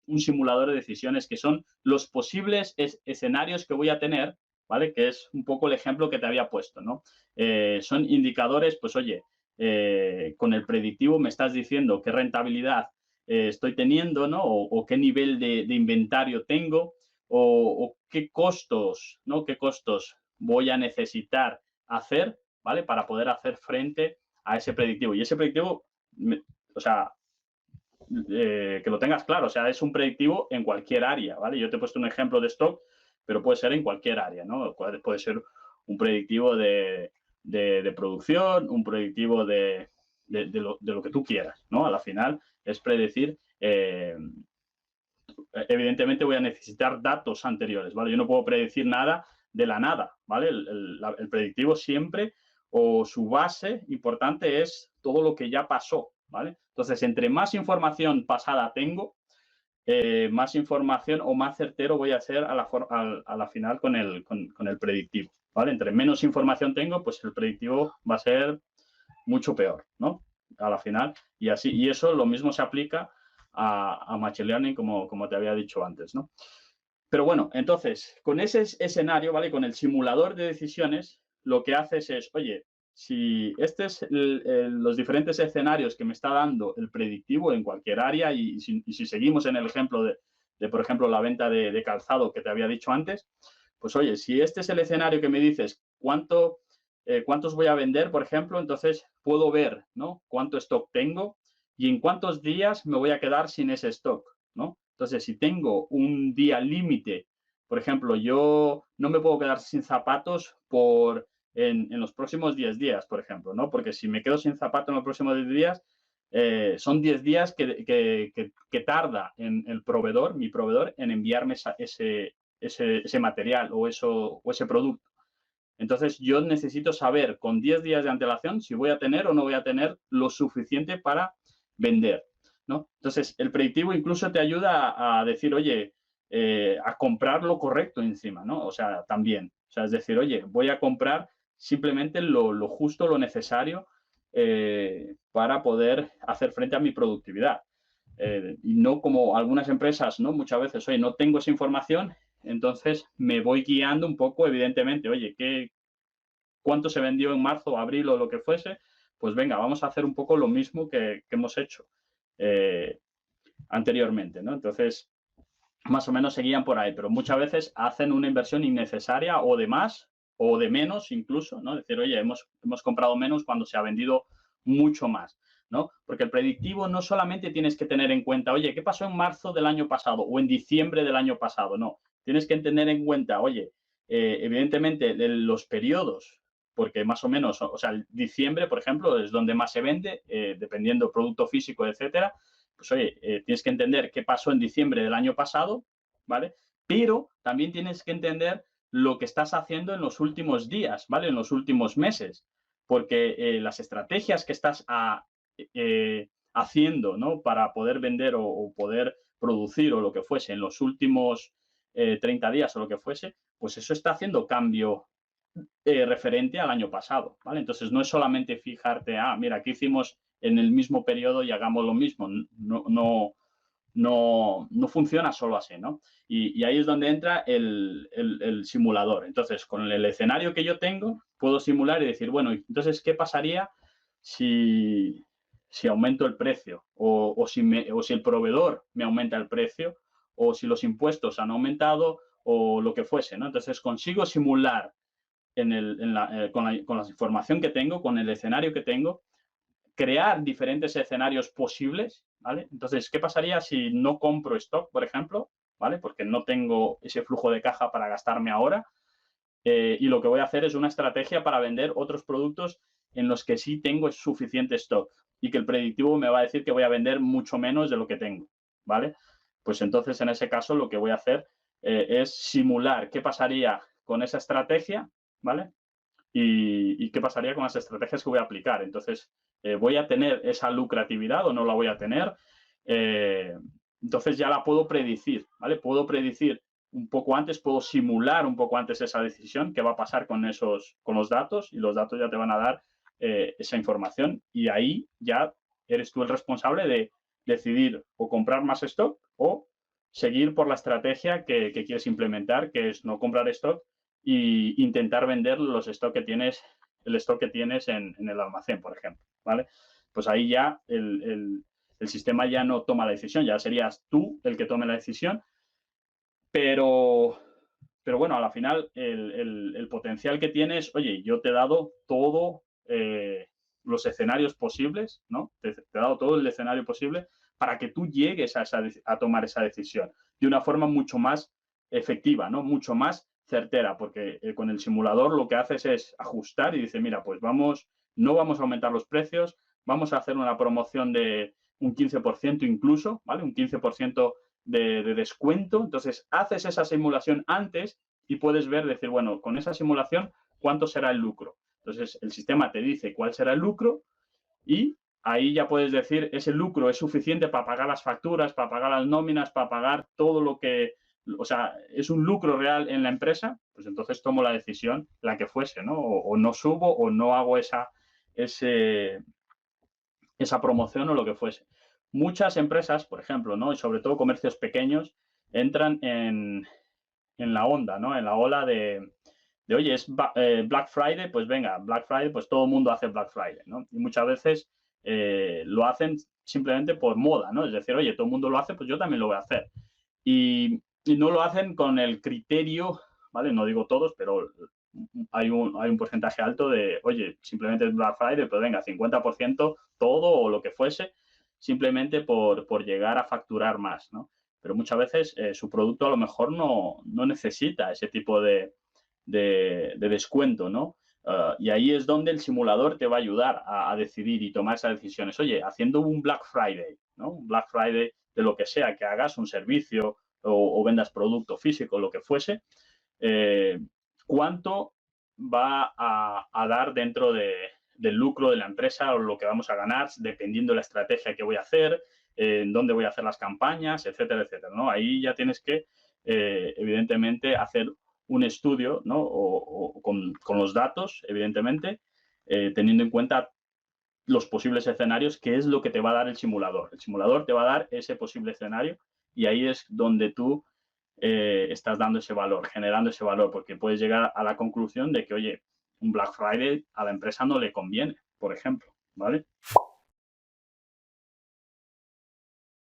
un simulador de decisiones, que son los posibles escenarios que voy a tener, ¿vale? Que es un poco el ejemplo que te había puesto, ¿no? Son indicadores, pues oye, con el predictivo me estás diciendo qué rentabilidad estoy teniendo, ¿no? O qué nivel de inventario tengo, o qué costos, ¿no? Qué costos voy a necesitar hacer, ¿vale? Para poder hacer frente a ese predictivo. Y ese predictivo, o sea, que lo tengas claro, o sea, es un predictivo en cualquier área, ¿vale? Yo te he puesto un ejemplo de stock, pero puede ser en cualquier área, ¿no? Puede ser un predictivo de producción, un predictivo de lo que tú quieras, ¿no? A la final es predecir, evidentemente voy a necesitar datos anteriores, ¿vale? Yo no puedo predecir nada de la nada, ¿vale? El predictivo siempre, o su base importante, es todo lo que ya pasó, ¿vale? Entonces, entre más información pasada tengo, más información o más certero voy a ser a la final con el predictivo, ¿vale? Entre menos información tengo, pues el predictivo va a ser mucho peor, ¿no? A la final. Y así, y eso lo mismo se aplica a Machine Learning, como te había dicho antes, ¿no? Pero bueno, entonces, con ese escenario, ¿vale? Con el simulador de decisiones, lo que haces es, oye, si este es los diferentes escenarios que me está dando el predictivo en cualquier área, y si seguimos en el ejemplo por ejemplo, la venta de calzado que te había dicho antes, pues oye, si este es el escenario que me dices cuántos voy a vender, por ejemplo, entonces puedo ver, ¿no? Cuánto stock tengo y en cuántos días me voy a quedar sin ese stock, ¿no? Entonces, si tengo un día límite, por ejemplo, yo no me puedo quedar sin zapatos en los próximos 10 días, por ejemplo, ¿no? Porque si me quedo sin zapatos en los próximos 10 días, son 10 días que tarda mi proveedor, en enviarme ese material o ese producto. Entonces, yo necesito saber con 10 días de antelación si voy a tener o no voy a tener lo suficiente para vender, ¿no? Entonces, el predictivo incluso te ayuda a decir, oye, a comprar lo correcto encima, ¿no? O sea, también. O sea, es decir, oye, voy a comprar simplemente lo justo, lo necesario para poder hacer frente a mi productividad. Y no como algunas empresas, ¿no? Muchas veces, oye, no tengo esa información, entonces me voy guiando un poco, evidentemente, oye, cuánto se vendió en marzo, abril o lo que fuese, pues venga, vamos a hacer un poco lo mismo que hemos hecho eh, anteriormente, ¿no? Entonces, más o menos seguían por ahí, pero muchas veces hacen una inversión innecesaria o de más o de menos incluso, ¿no? Decir, oye, hemos comprado menos cuando se ha vendido mucho más, ¿no? Porque el predictivo no solamente tienes que tener en cuenta, oye, ¿qué pasó en marzo del año pasado o en diciembre del año pasado? No, tienes que tener en cuenta, oye, evidentemente los periodos, porque más o menos, o sea, el diciembre, por ejemplo, es donde más se vende, dependiendo producto físico, etcétera. Pues oye, tienes que entender qué pasó en diciembre del año pasado, ¿vale? Pero también tienes que entender lo que estás haciendo en los últimos días, ¿vale? En los últimos meses, porque las estrategias que estás haciendo, ¿no? Para poder vender o poder producir o lo que fuese en los últimos 30 días o lo que fuese, pues eso está haciendo cambio referente al año pasado, ¿vale? Entonces no es solamente fijarte, mira, aquí hicimos en el mismo periodo y hagamos lo mismo. No funciona solo así, ¿no? Y ahí es donde entra el simulador. Entonces, con el escenario que yo tengo, puedo simular y decir, bueno, entonces, ¿qué pasaría si, si aumento el precio? O si el proveedor me aumenta el precio, o si los impuestos han aumentado, o lo que fuese, ¿no? Entonces, consigo simular con la información que tengo, con el escenario que tengo, crear diferentes escenarios posibles, ¿vale? Entonces, ¿qué pasaría si no compro stock, por ejemplo? ¿Vale? Porque no tengo ese flujo de caja para gastarme ahora. Y lo que voy a hacer es una estrategia para vender otros productos en los que sí tengo suficiente stock y que el predictivo me va a decir que voy a vender mucho menos de lo que tengo, ¿vale? Pues entonces, en ese caso, lo que voy a hacer es simular qué pasaría con esa estrategia, ¿vale? Y qué pasaría con las estrategias que voy a aplicar. Entonces, ¿voy a tener esa lucratividad o no la voy a tener? Eh, entonces ya la puedo predecir, ¿vale? Puedo predecir un poco antes, puedo simular un poco antes esa decisión, qué va a pasar con los datos, y los datos ya te van a dar esa información, y ahí ya eres tú el responsable de decidir o comprar más stock o seguir por la estrategia que quieres implementar, que es no comprar stock e intentar vender los stock que tienes, el stock que tienes en el almacén, por ejemplo, ¿vale? Pues ahí ya el sistema ya no toma la decisión, ya serías tú el que tome la decisión, pero, bueno, a la final el potencial que tienes, oye, yo te he dado todo los escenarios posibles, ¿no? Te he dado todo el escenario posible para que tú llegues a tomar esa decisión de una forma mucho más efectiva, ¿no? Mucho más certera, porque con el simulador lo que haces es ajustar y dice, mira, pues no vamos a aumentar los precios, vamos a hacer una promoción de un 15% incluso, ¿vale? Un 15% de descuento. Entonces, haces esa simulación antes y puedes ver, decir, bueno, con esa simulación, ¿cuánto será el lucro? Entonces, el sistema te dice cuál será el lucro y ahí ya puedes decir, ese lucro es suficiente para pagar las facturas, para pagar las nóminas, para pagar todo lo que, o sea, es un lucro real en la empresa, pues entonces tomo la decisión, la que fuese, ¿no? O no subo o no hago esa promoción o lo que fuese. Muchas empresas, por ejemplo, ¿no? Y sobre todo comercios pequeños, entran en la onda, ¿no? En la ola de oye, es Black Friday, pues venga, Black Friday, pues todo el mundo hace Black Friday, ¿no? Y muchas veces lo hacen simplemente por moda, ¿no? Es decir, oye, todo el mundo lo hace, pues yo también lo voy a hacer. Y no lo hacen con el criterio, ¿vale? No digo todos, pero hay un porcentaje alto de, oye, simplemente es Black Friday, pues venga, 50% todo o lo que fuese, simplemente por llegar a facturar más, ¿no? Pero muchas veces su producto a lo mejor no necesita ese tipo de descuento, ¿no? Y ahí es donde el simulador te va a ayudar a decidir y tomar esas decisiones. Oye, haciendo un Black Friday, ¿no? Un Black Friday de lo que sea, que hagas un servicio o vendas producto físico, lo que fuese, ¿cuánto va a dar dentro del lucro de la empresa o lo que vamos a ganar, dependiendo de la estrategia que voy a hacer, en dónde voy a hacer las campañas, etcétera, etcétera, ¿no? Ahí ya tienes que, evidentemente, hacer un estudio, ¿no? O con los datos, evidentemente, teniendo en cuenta los posibles escenarios, que es lo que te va a dar el simulador. El simulador te va a dar ese posible escenario y ahí es donde tú estás dando ese valor, generando ese valor, porque puedes llegar a la conclusión de que, oye, un Black Friday a la empresa no le conviene, por ejemplo, ¿vale?